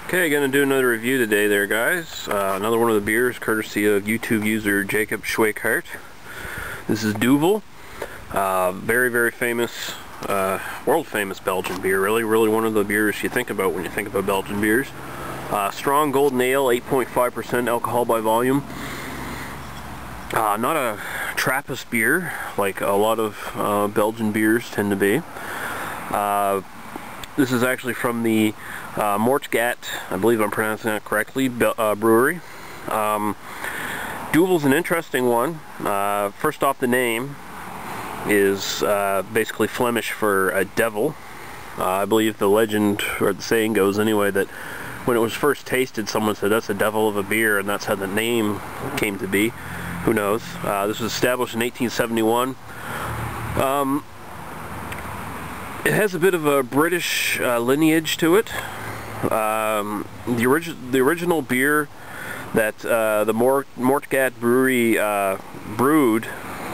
Okay, gonna do another review today there, guys. Another one of the beers courtesy of YouTube user JakobSchweikart. This is Duvel. Very, very famous, world famous Belgian beer, really one of the beers you think about when you think about Belgian beers. Strong golden ale, 8.5% alcohol by volume. Not a Trappist beer like a lot of Belgian beers tend to be. This is actually from the Mortgat, I believe I'm pronouncing that correctly, brewery. Duvel's an interesting one. First off, the name is basically Flemish for a devil. I believe the legend, or the saying goes anyway, that when it was first tasted, someone said that's a devil of a beer, and that's how the name came to be. Who knows? This was established in 1871. It has a bit of a British lineage to it. The original beer that the Mortgat brewery brewed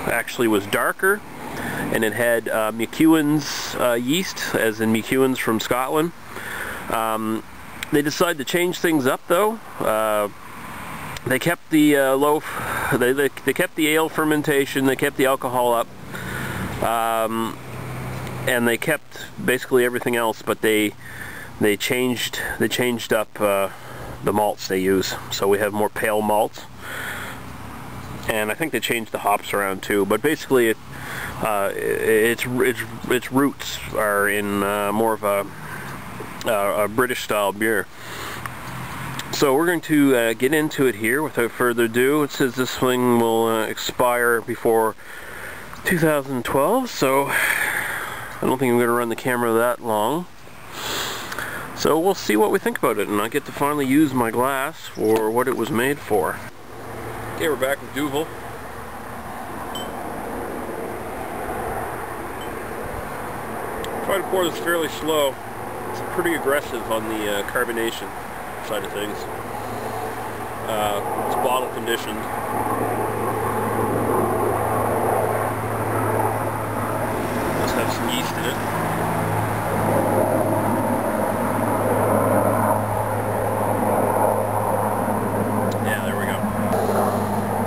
actually was darker, and it had McEwen's yeast, as in McEwen's from Scotland. They decided to change things up, though. They kept the they kept the ale fermentation, they kept the alcohol up, and they kept basically everything else, but they changed up the malts they use. So we have more pale malts, and I think they changed the hops around too. But basically, its roots are in more of a British style beer. So we're going to get into it here without further ado. It says this thing will expire before 2012, so I don't think I'm going to run the camera that long. So we'll see what we think about it, and I get to finally use my glass for what it was made for. Okay, we're back with Duvel. Try to pour this fairly slow. It's pretty aggressive on the carbonation side of things. It's bottle conditioned. Must have some yeast in it. Yeah, there we go.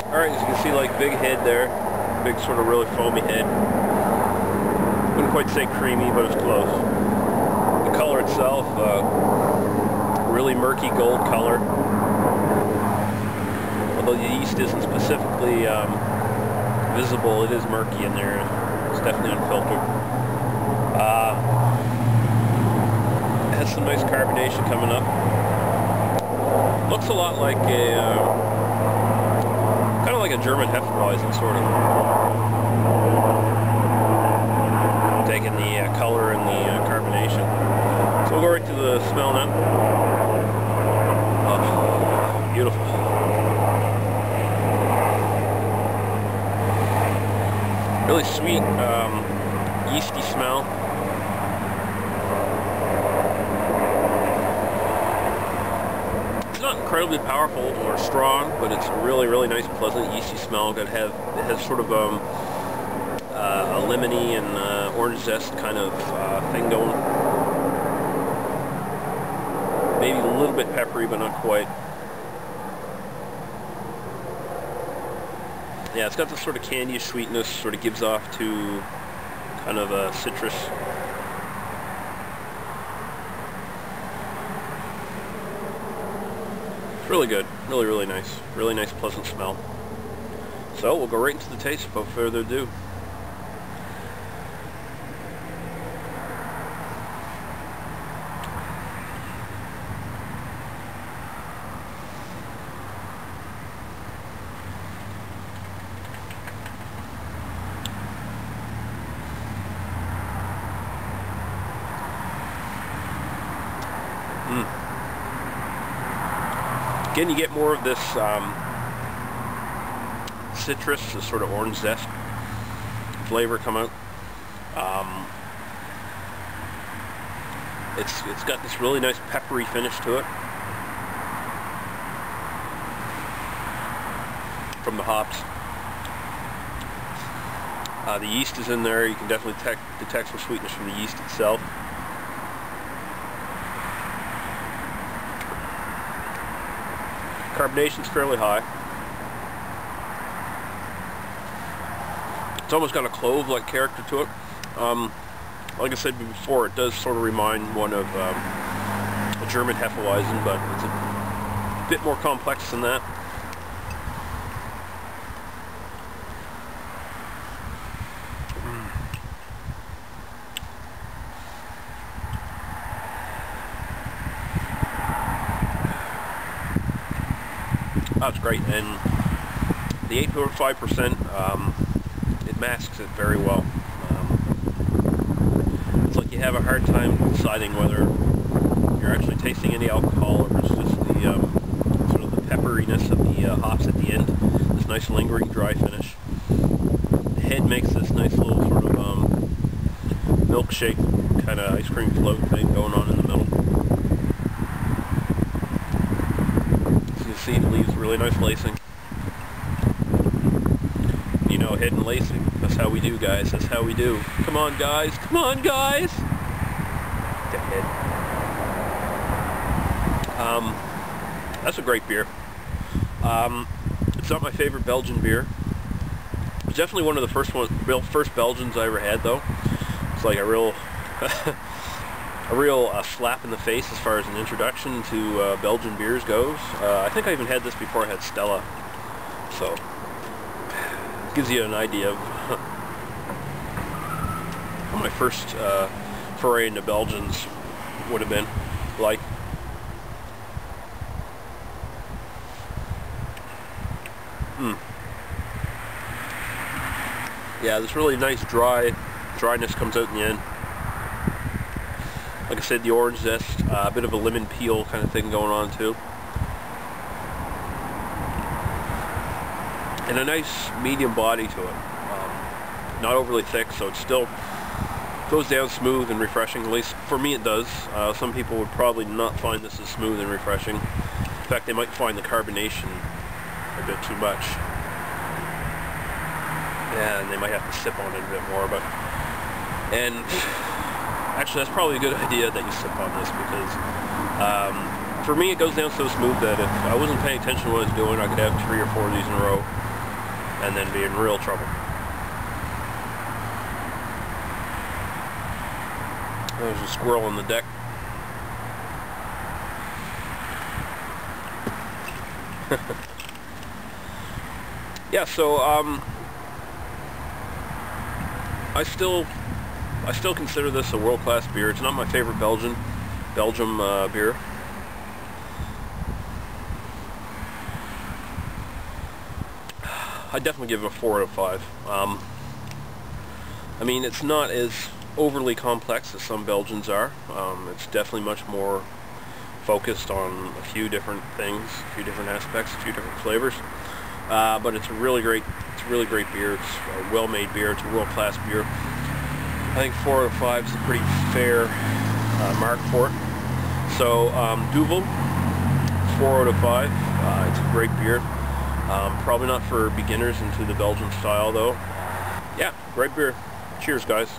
Alright, as you can see, like, big head there. Big sort of really foamy head. Wouldn't quite say creamy, but it's close. The color itself, really murky gold color. Although the yeast isn't specifically visible, it is murky in there. It's definitely unfiltered. It has some nice carbonation coming up. Looks a lot like a kind of like a German Hefeweizen, sort of. Taking the color and the carbonation. So we'll go right to the smell now. Oh, beautiful. Really sweet, yeasty smell. It's not incredibly powerful or strong, but it's a really nice, pleasant, yeasty smell. It has sort of a lemony and orange zest kind of thing going. Maybe a little bit peppery, but not quite. Yeah, it's got this sort of candy sweetness, sort of gives off to kind of a citrus. It's really good, really nice, pleasant smell. So we'll go right into the taste without further ado. Again, you get more of this citrus, this sort of orange zest flavor come out. It's got this really nice peppery finish to it from the hops. The yeast is in there. You can definitely detect some sweetness from the yeast itself. Carbonation's fairly high. It's almost got a clove-like character to it. Like I said before, it does sort of remind one of a German Hefeweizen, but it's a bit more complex than that. That's great, and the 8.5%, it masks it very well. It's like you have a hard time deciding whether you're actually tasting any alcohol or it's just the sort of the pepperiness of the hops at the end. This nice lingering dry finish. The head makes this nice little sort of milkshake kind of ice cream float thing going on in the middle. As you see, it leaves really nice lacing. You know, head and lacing. That's how we do, guys. That's how we do. Come on, guys. Come on, guys. The head. That's a great beer. It's not my favorite Belgian beer. It's definitely one of the first Belgians I ever had, though. It's like a real, slap in the face as far as an introduction to Belgian beers goes. I think I even had this before I had Stella, so it gives you an idea of how my first foray into Belgians would have been like. Yeah, this really nice dryness comes out in the end. Like I said, the orange zest, a bit of a lemon peel kind of thing going on too. And a nice medium body to it. Not overly thick, so it still goes down smooth and refreshing. At least for me it does. Some people would probably not find this as smooth and refreshing. In fact, they might find the carbonation a bit too much. Yeah, and they might have to sip on it a bit more, and actually that's probably a good idea that you sip on this, because for me it goes down so smooth that if I wasn't paying attention to what I was doing, I could have 3 or 4 of these in a row and then be in real trouble. There's a squirrel on the deck. Yeah, so I still consider this a world-class beer. It's not my favorite Belgium beer. I'd definitely give it a 4 out of 5. I mean, it's not as overly complex as some Belgians are. It's definitely much more focused on a few different things, a few different aspects, a few different flavors. But it's a really great beer. It's a well-made beer. It's a world-class beer. I think 4 out of 5 is a pretty fair mark for it. So Duvel, 4 out of 5. It's a great beer. Probably not for beginners into the Belgian style, though. Yeah, great beer. Cheers, guys.